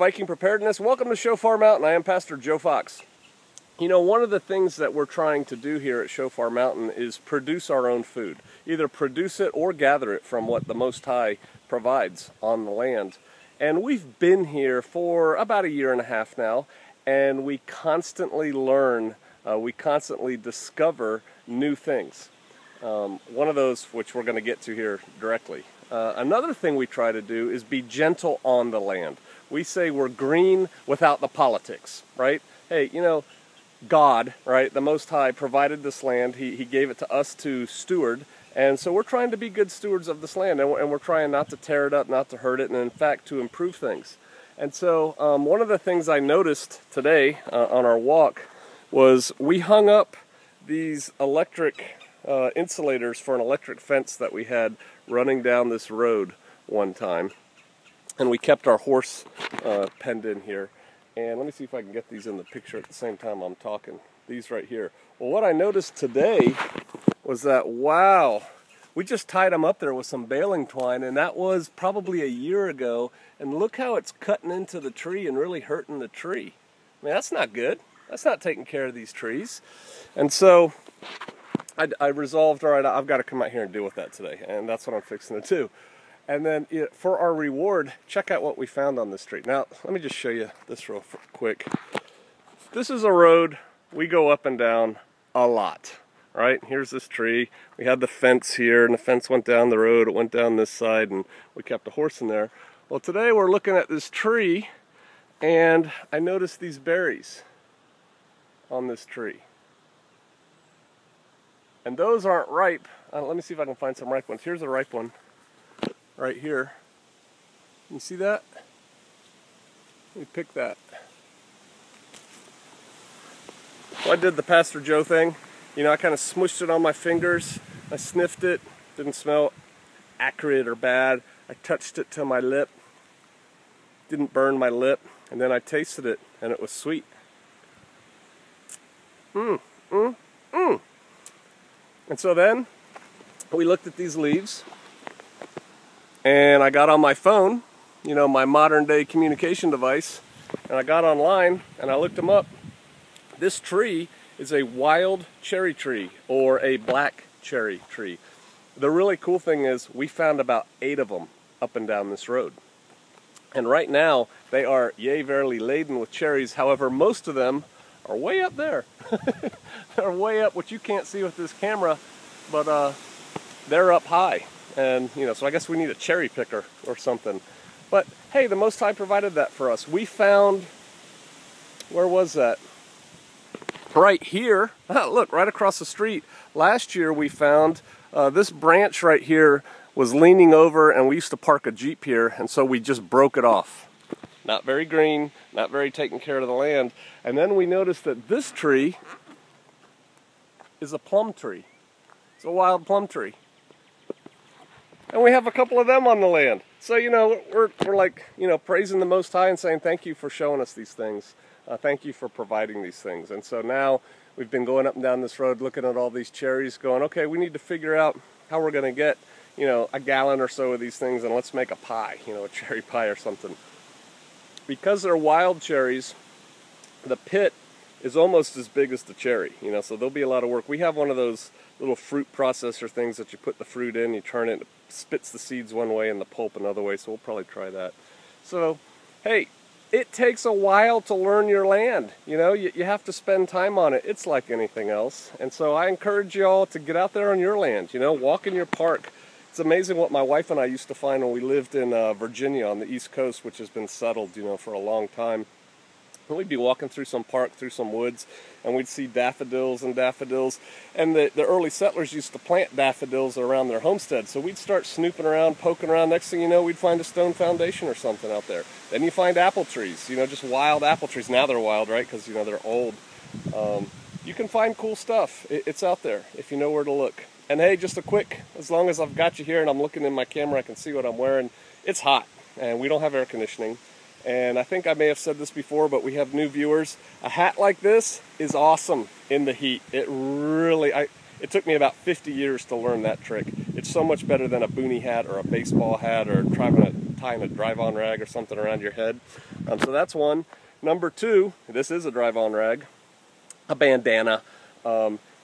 Viking Preparedness. Welcome to Shofar Mountain. I am Pastor Joe Fox. You know, one of the things that we're trying to do here at Shofar Mountain is produce our own food. Either produce it or gather it from what the Most High provides on the land. And we've been here for about 1.5 years now, and we constantly learn, we constantly discover new things. One of those, which we're going to get to here directly. Another thing we try to do is be gentle on the land. We say we're green without the politics, right? Hey, you know, God, right, the Most High provided this land. He gave it to us to steward, and so we're trying to be good stewards of this land, and we're trying not to tear it up, not to hurt it, and in fact to improve things. And so one of the things I noticed today on our walk was we hung up these electric insulators for an electric fence that we had running down this road one time, and we kept our horse penned in here. And let me see if I can get these in the picture at the same time I'm talking. These right here. Well, what I noticed today was that, wow, we just tied them up there with some baling twine, and that was probably 1 year ago, and look how it's cutting into the tree and really hurting the tree. I mean, that's not good. That's not taking care of these trees. And so I resolved, all right, I've got to come out here and deal with that today, and that's what I'm fixing to do. And then for our reward, check out what we found on this tree. Now, let me just show you this real quick. This is a road we go up and down a lot, right? Here's this tree. We had the fence here, and the fence went down the road. It went down this side, and we kept a horse in there. Well, today we're looking at this tree, and I noticed these berries on this tree. And those aren't ripe. Let me see if I can find some ripe ones. Here's a ripe one. Right here. You see that? Let me pick that. So I did the Pastor Joe thing. You know, I kind of smushed it on my fingers. I sniffed it. Didn't smell acrid or bad. I touched it to my lip. Didn't burn my lip. And then I tasted it, and it was sweet. And so then we looked at these leaves. And I got on my phone, you know, my modern day communication device, and I got online and I looked them up. This tree is a wild cherry tree, or a black cherry tree. The really cool thing is we found about 8 of them up and down this road. And right now they are, yea, verily laden with cherries. However, most of them are way up there. They're way up, which you can't see with this camera, but they're up high. And, you know, so I guess we need a cherry picker or something. But, hey, the Most High provided that for us. We found, where was that? Right here. Look, right across the street. Last year we found this branch right here was leaning over, and we used to park a Jeep here, and so we just broke it off. Not very green, not very taking care of the land. And then we noticed that this tree is a plum tree. It's a wild plum tree. And we have a couple of them on the land. So, you know, we're like, you know, praising the Most High and saying thank you for showing us these things. Thank you for providing these things. And so now we've been going up and down this road looking at all these cherries going, okay, we need to figure out how we're going to get, you know, a gallon or so of these things, and let's make a pie, you know, a cherry pie or something. Because they're wild cherries, the pit is almost as big as the cherry, you know, so there'll be a lot of work. We have one of those little fruit processor things that you put the fruit in, you turn it, it spits the seeds one way and the pulp another way, so we'll probably try that. So, hey, it takes a while to learn your land, you know, you have to spend time on it. It's like anything else, and so I encourage you all to get out there on your land, you know, walk in your park. It's amazing what my wife and I used to find when we lived in Virginia on the East Coast, which has been settled, you know, for a long time. And we'd be walking through some park, through some woods, and we'd see daffodils and daffodils. And the early settlers used to plant daffodils around their homestead. So we'd start snooping around, poking around. Next thing you know, we'd find a stone foundation or something out there. Then you find apple trees, you know, just wild apple trees. Now they're wild, right, because, you know, they're old. You can find cool stuff. It's out there if you know where to look. And hey, just a quick, as long as I've got you here and I'm looking in my camera, I can see what I'm wearing. It's hot, and we don't have air conditioning. And I think I may have said this before, but we have new viewers. A hat like this is awesome in the heat. It really, it took me about 50 years to learn that trick. It's so much better than a boonie hat or a baseball hat or tying a drive-on rag or something around your head. So that's one. Number two, this is a drive-on rag, a bandana.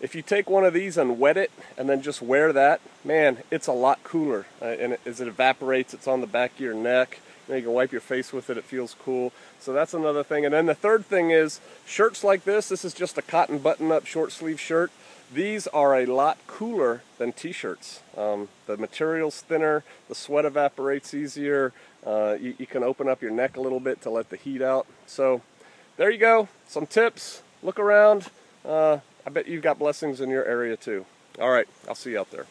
If you take one of these and wet it and then just wear that, man, it's a lot cooler. And as it evaporates, it's on the back of your neck. You can wipe your face with it, it feels cool. So that's another thing. And then the third thing is shirts like this. This is just a cotton button-up short sleeve shirt. These are a lot cooler than t-shirts. The material's thinner, the sweat evaporates easier, you can open up your neck a little bit to let the heat out. So there you go, some tips, look around. I bet you've got blessings in your area too. All right, I'll see you out there.